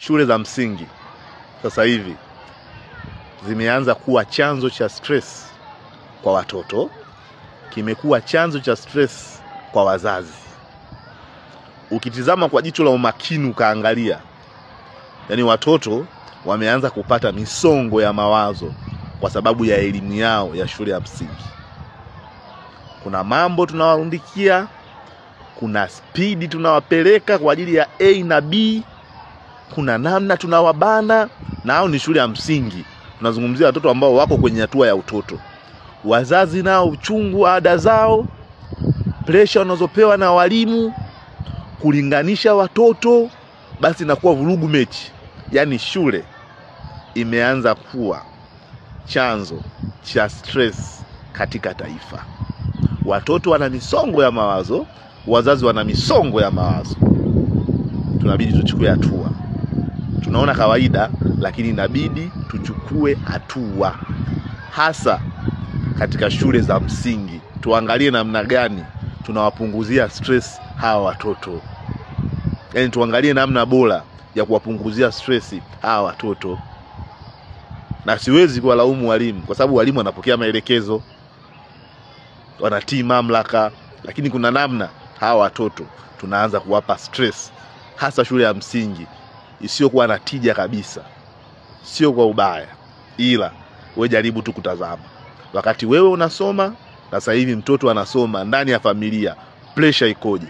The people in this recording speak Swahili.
shule za msingi sasa hivi zimeanza kuwa chanzo cha stress kwa watoto, kimekuwa chanzo cha stress kwa wazazi. Ukitizama kwa jicho la umakini ukaangalia, yani watoto wameanza kupata misongo ya mawazo kwa sababu ya elimu yao ya shule ya msingi. Kuna mambo tunawarundikia, kuna spidi tunawapeleka kwa ajili ya A na B, kuna namna tunawabana, na hao ni shule ya msingi. Tunazungumzia watoto ambao wako kwenye hatua ya utoto. Wazazi nao uchungu ada zao, pressure wanazopewa na walimu, kulinganisha watoto, basi inakuwa vurugu mechi. Yani shule imeanza kuwa chanzo cha stress katika taifa. Watoto wana misongo ya mawazo, wazazi wana misongo ya mawazo. Tunabidi tuchukue hatua. Tunaona kawaida, lakini inabidi tuchukue hatua. Hasa katika shule za msingi, tuangalie namna gani tunawapunguzia stress hawa watoto. Yani tuangalie namna bora ya kuwapunguzia stress hawa watoto. Na siwezi kuwalaumu walimu, kwa sababu walimu wanapokea maelekezo, wanatii mamlaka, lakini kuna namna hawa watoto tunaanza kuwapa stress, hasa shule ya msingi, isiyokuwa na tija kabisa. Sio kwa ubaya, ila wewe jaribu tu kutazama. Wakati wewe unasoma, sasa hivi mtoto anasoma ndani ya familia, pressure ikoje?